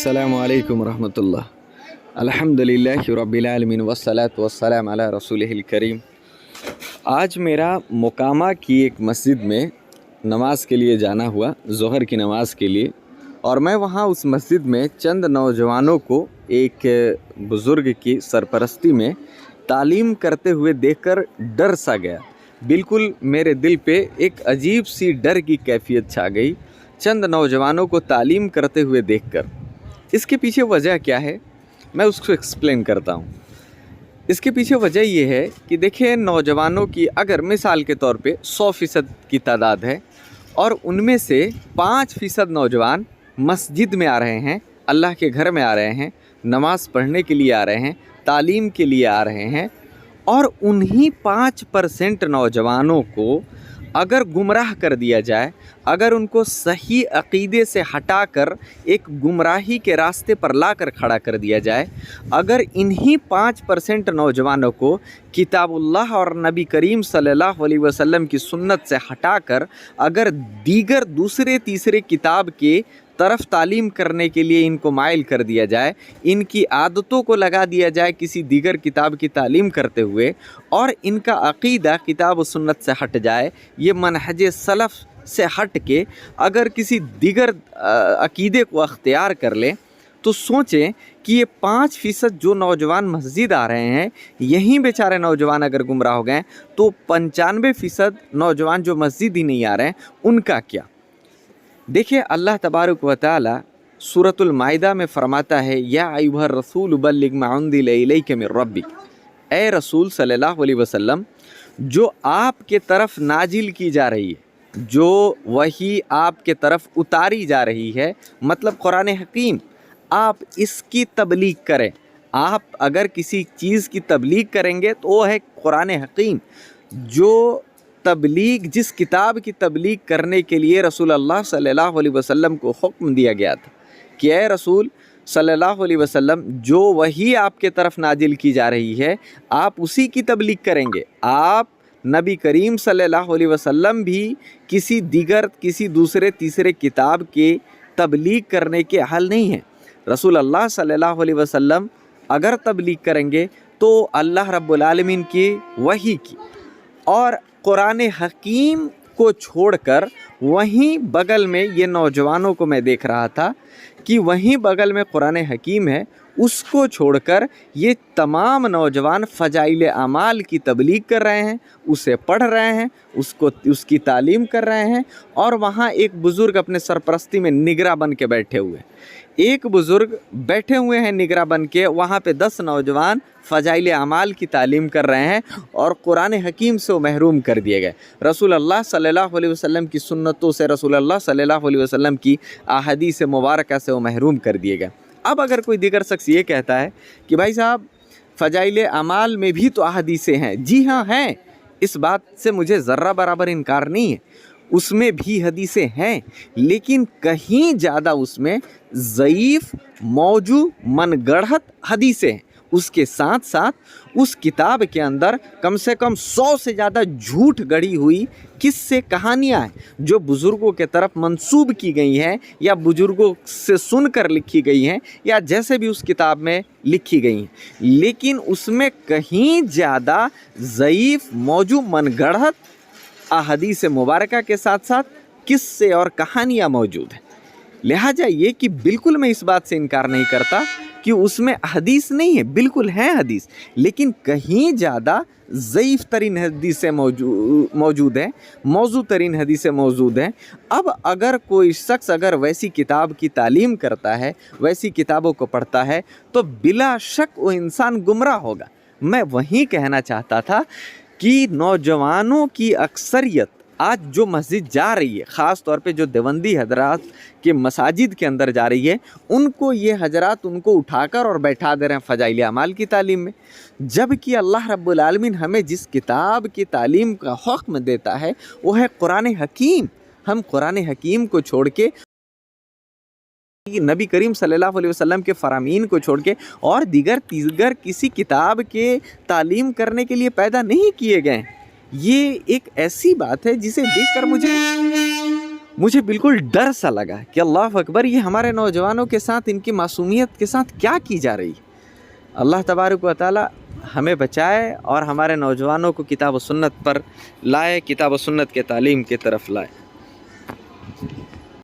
अस्सलामु अलैकुम रहमतुल्लाह। अल्हम्दुलिल्लाहि रब्बिल आलमीन वस्सलातु वस्सलाम अला रसूलिहिल करीम। आज मेरा मोकामा की एक मस्जिद में नमाज़ के लिए जाना हुआ, ज़ोहर की नमाज़ के लिए, और मैं वहाँ उस मस्जिद में चंद नौजवानों को एक बुज़ुर्ग की सरपरस्ती में तालीम करते हुए देखकर डर सा गया। बिल्कुल मेरे दिल पे एक अजीब सी डर की कैफियत छा गई चंद नौजवानों को तालीम करते हुए देखकर। इसके पीछे वजह क्या है, मैं उसको एक्सप्लेन करता हूँ। इसके पीछे वजह ये है कि देखिए, नौजवानों की अगर मिसाल के तौर पे 100% की तादाद है और उनमें से 5% नौजवान मस्जिद में आ रहे हैं, अल्लाह के घर में आ रहे हैं, नमाज़ पढ़ने के लिए आ रहे हैं, तालीम के लिए आ रहे हैं, और उन्हीं 5% नौजवानों को अगर गुमराह कर दिया जाए, अगर उनको सही अक़ीदे से हटाकर एक गुमराही के रास्ते पर लाकर खड़ा कर दिया जाए, अगर इन्हीं 5% नौजवानों को किताबुल्लाह और नबी करीम सल्लल्लाहु अलैहि वसल्लम की सुन्नत से हटाकर अगर दीगर दूसरे तीसरे किताब के तरफ तालीम करने के लिए इनको माइल कर दिया जाए, इनकी आदतों को लगा दिया जाए किसी दीगर किताब की तालीम करते हुए, और इनका अक़ीदा किताब और सुन्नत से हट जाए, ये मनहज सलफ़ से हट के अगर किसी दीगर अक़ीदे को अख्तियार कर ले, तो सोचें कि ये 5% जो नौजवान मस्जिद आ रहे हैं, यहीं बेचारे नौजवान अगर गुमराह हो गए, तो 95% नौजवान जो मस्जिद ही नहीं आ रहे हैं, उनका क्या। देखिए, अल्लाह तबारक व तआला सूरतुल माइदा में फरमाता है, या अय्युहर रसूल बल्लिग मा उन्ज़िला इलैका मिर रब्बिक। ए रसूल सल्लल्लाहु अलैहि वसल्लम, जो आपके तरफ नाजिल की जा रही है, जो वही आपके तरफ उतारी जा रही है, मतलब कुरान हकीम, आप इसकी तबलीग करें। आप अगर किसी चीज़ की तबलीग करेंगे तो वो है कुरान हकीम। जो तबलीग, जिस किताब की तबलीग करने के लिए रसूल अल्लाह सल्लल्लाहु अलैहि वसल्लम को हुक्म दिया गया था कि ए रसूल सल्लल्लाहु अलैहि वसल्लम, जो वही आपके तरफ नाजिल की जा रही है, आप उसी की तबलीग करेंगे। आप नबी करीम सल्लल्लाहु अलैहि वसल्लम भी किसी दूसरे तीसरे किताब के तबलीग करने के अहल नहीं हैं। रसूल अल्लाह सल्लल्लाहु अलैहि वसल्लम अगर तबलीग करेंगे तो अल्लाह रब्बुल आलमीन की वही की, और कुरान हकीम को छोड़कर वहीं बगल में, ये नौजवानों को मैं देख रहा था कि वहीं बगल में कुरान हकीम है, उसको छोड़कर ये तमाम नौजवान फ़जाइल अमाल की तबलीग कर रहे हैं, उसे पढ़ रहे हैं, उसकी तालीम कर रहे हैं, और वहाँ एक बुज़ुर्ग अपने सरपरस्ती में निगरां बन के बैठे हुए हैं। एक बुज़ुर्ग बैठे हुए हैं निगरां बन के, वहाँ पे 10 नौजवान फ़जाइल अमाल की तालीम कर रहे हैं, और कुरान हकीम से वो महरूम कर दिए गए। रसूल अल्लाह सल्लल्लाहु अलैहि वसल्लम की सुन्नतों से, रसूल अल्लाह सल्लल्लाहु अलैहि वसल्लम की अहादीस मुबारका से वो महरूम कर दिए गए। अब अगर कोई दीगर शख्स ये कहता है कि भाई साहब, फ़जाइल अमाल में भी तो अहादीसें हैं, जी हाँ हैं, इस बात से मुझे ज़र्रा बराबर इनकार नहीं है, उसमें भी हदीसें हैं, लेकिन कहीं ज़्यादा उसमें ज़ईफ़, मौजू, मनगढ़ंत हदीसें हैं। उसके साथ साथ उस किताब के अंदर कम से कम 100 से ज़्यादा झूठ गढ़ी हुई किस्से कहानियाँ हैं, जो बुज़ुर्गों के तरफ मंसूब की गई हैं, या बुज़ुर्गों से सुनकर लिखी गई हैं, या जैसे भी उस किताब में लिखी गई हैं, लेकिन उसमें कहीं ज़्यादा ज़ईफ़, मौजू, मनगढ़ंत अहादीस मुबारका के साथ साथ किस्से और कहानियाँ मौजूद हैं। लिहाजा ये कि बिल्कुल मैं इस बात से इनकार नहीं करता कि उसमें हदीस नहीं है, बिल्कुल है हदीस, लेकिन कहीं ज़्यादा ज़ईफ़ तरीन हदीसें मौजूद हैं, मौजू तरीन हदीसें मौजूद हैं। अब अगर कोई शख्स अगर वैसी किताब की तालीम करता है, वैसी किताबों को पढ़ता है, तो बिला शक वो इंसान गुमराह होगा। मैं वही कहना चाहता था कि नौजवानों की अक्सरियत आज जो मस्जिद जा रही है, ख़ास तौर पे जो देवबंदी हजरात के मसाजिद के अंदर जा रही है, उनको ये हजरात उनको उठाकर और बैठा दे रहे हैं फ़जाइल अमाल की तालीम में, जबकि अल्लाह रब्बुल आलमीन हमें जिस किताब की तालीम का हुक्म देता है वो है कुरान हकीम। हम कुरान हकीम को छोड़ के, नबी करीम सल्लल्लाहु अलैहि वसल्लम के फरामीन को छोड़ के और दीगर किसी किताब के तालीम करने के लिए पैदा नहीं किए गए। ये एक ऐसी बात है जिसे देखकर मुझे مجھے بالکل ڈر سا لگا کہ اللہ اکبر، یہ ہمارے نوجوانوں کے ساتھ، ان کی معصومیت کے ساتھ کیا کی جا رہی ہے۔ اللہ تبارک و تعالی ہمیں بچائے اور ہمارے نوجوانوں کو کتاب و سنت پر لائے، کتاب و سنت کے تعلیم کی طرف لائے۔